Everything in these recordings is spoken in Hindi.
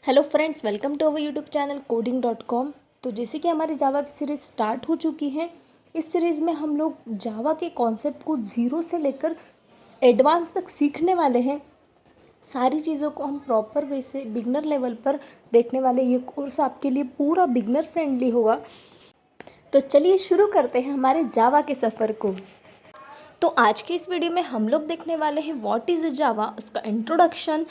Hello friends, welcome to our YouTube channel coding.com। तो जैसे कि हमारी जावा की सीरीज़ स्टार्ट हो चुकी है, इस सीरीज़ में हम लोग जावा के कॉन्सेप्ट को ज़ीरो से लेकर एडवांस तक सीखने वाले हैं। सारी चीज़ों को हम प्रॉपर वे से बिगनर लेवल पर देखने वाले। ये कोर्स आपके लिए पूरा बिगनर फ्रेंडली होगा। तो चलिए शुरू करते हैं हमारे जावा के सफ़र को। तो आज की इस वीडियो में हम लोग देखने वाले हैं व्हाट इज़ जावा, उसका इंट्रोडक्शन,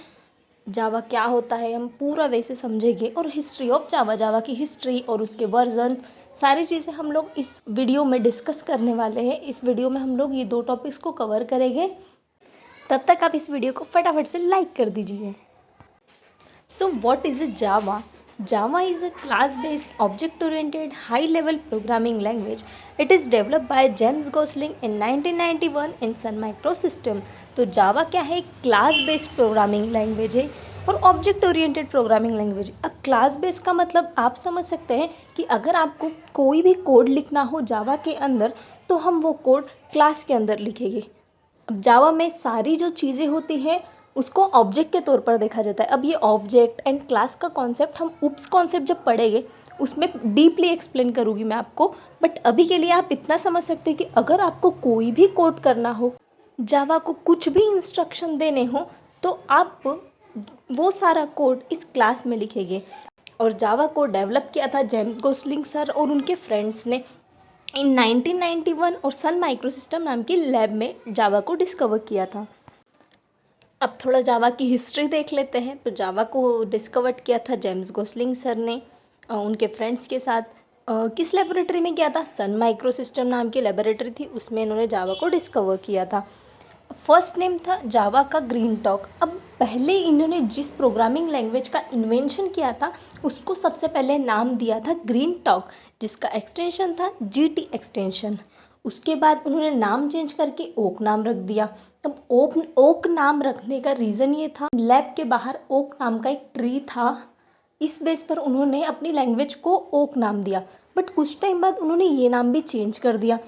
जावा क्या होता है हम पूरा वैसे समझेंगे, और हिस्ट्री ऑफ जावा, जावा की हिस्ट्री और उसके वर्जन, सारी चीज़ें हम लोग इस वीडियो में डिस्कस करने वाले हैं। इस वीडियो में हम लोग ये दो टॉपिक्स को कवर करेंगे। तब तक आप इस वीडियो को फटाफट से लाइक कर दीजिए। So what is a Java? Java is a class-based, object-oriented, high-level programming language. It is developed by James Gosling in 1991 in Sun Microsystem. तो Java क्या है? क्लास-बेस्ड प्रोग्रामिंग लैंग्वेज है और ऑब्जेक्ट ओरिएंटेड प्रोग्रामिंग लैंग्वेज। अब क्लास बेस का मतलब आप समझ सकते हैं कि अगर आपको कोई भी कोड लिखना हो जावा के अंदर, तो हम वो कोड क्लास के अंदर लिखेंगे। अब जावा में सारी जो चीज़ें होती हैं उसको ऑब्जेक्ट के तौर पर देखा जाता है। अब ये ऑब्जेक्ट एंड क्लास का कॉन्सेप्ट हम उप्स कॉन्सेप्ट जब पढ़ेंगे उसमें डीपली एक्सप्लेन करूँगी मैं आपको। बट अभी के लिए आप इतना समझ सकते हैं कि अगर आपको कोई भी कोड करना हो, जावा को कुछ भी इंस्ट्रक्शन देने हो, तो आप वो सारा कोड इस क्लास में लिखेंगे। और जावा को डेवलप किया था जेम्स गोसलिंग सर और उनके फ्रेंड्स ने इन 1991 और सन माइक्रोसिस्टम नाम की लैब में जावा को डिस्कवर किया था। अब थोड़ा जावा की हिस्ट्री देख लेते हैं। तो जावा को डिस्कवर किया था जेम्स गोसलिंग सर ने उनके फ्रेंड्स के साथ। किस लेबोरेटरी में किया था? सन माइक्रोसिस्टम नाम की लेबोरेटरी थी, उसमें इन्होंने जावा को डिस्कवर किया था। फर्स्ट नेम था जावा का ग्रीन टॉक। अब पहले इन्होंने जिस प्रोग्रामिंग लैंग्वेज का इन्वेंशन किया था उसको सबसे पहले नाम दिया था ग्रीन टॉक, जिसका एक्सटेंशन था जीटी एक्सटेंशन। उसके बाद उन्होंने नाम चेंज करके ओक नाम रख दिया। अब ओक नाम रखने का रीज़न ये था, लैब के बाहर ओक नाम का एक ट्री था, इस बेस पर उन्होंने अपनी लैंग्वेज को ओक नाम दिया। बट कुछ टाइम बाद उन्होंने ये नाम भी चेंज कर दिया।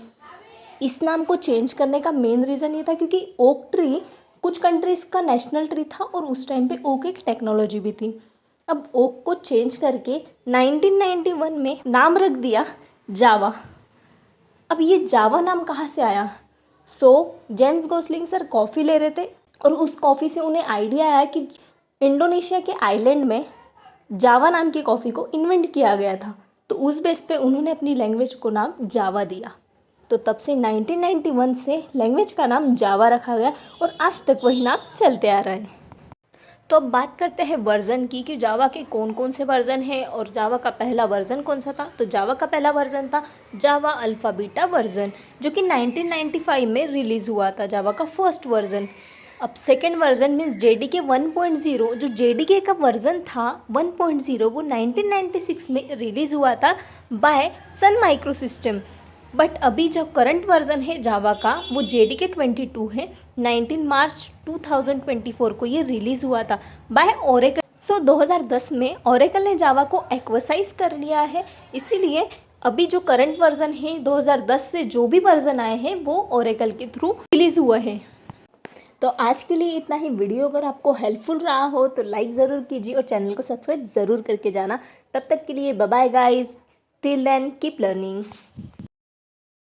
इस नाम को चेंज करने का मेन रीज़न ये था क्योंकि ओक ट्री कुछ कंट्रीज़ का नेशनल ट्री था और उस टाइम पे ओक एक टेक्नोलॉजी भी थी। अब ओक को चेंज करके 1991 में नाम रख दिया जावा। अब ये जावा नाम कहाँ से आया? जेम्स गोसलिंग सर कॉफ़ी ले रहे थे और उस कॉफ़ी से उन्हें आइडिया आया कि इंडोनेशिया के आइलैंड में जावा नाम की कॉफ़ी को इन्वेंट किया गया था। तो उस बेस पे उन्होंने अपनी लैंग्वेज को नाम जावा दिया। तो तब से 1991 से लैंग्वेज का नाम जावा रखा गया और आज तक वही नाम चलते आ रहा है। तो अब बात करते हैं वर्ज़न की कि जावा के कौन कौन से वर्ज़न हैं और जावा का पहला वर्ज़न कौन सा था। तो जावा का पहला वर्ज़न था जावा अल्फ़ा बीटा वर्ज़न, जो कि 1995 में रिलीज़ हुआ था, जावा का फर्स्ट वर्ज़न। अब सेकेंड वर्ज़न मीन्स जेडीके 1.0, जो जेडीके का वर्ज़न था 1.0 वो 1996 में रिलीज़ हुआ था बाय सन माइक्रोसिस्टम। बट अभी जो करंट वर्ज़न है जावा का वो जेडीके 22 है। 19 मार्च 2024 को ये रिलीज़ हुआ था बाय ओरेकल। 2010 में ओरेकल ने जावा को एक्वासाइज कर लिया है, इसीलिए अभी जो करंट वर्ज़न है 2010 से जो भी वर्ज़न आए हैं वो ओरेकल के थ्रू रिलीज़ हुआ है। तो आज के लिए इतना ही। वीडियो अगर आपको हेल्पफुल रहा हो तो लाइक ज़रूर कीजिए और चैनल को सब्सक्राइब ज़रूर करके जाना। तब तक के लिए bye bye guys, till then keep learning.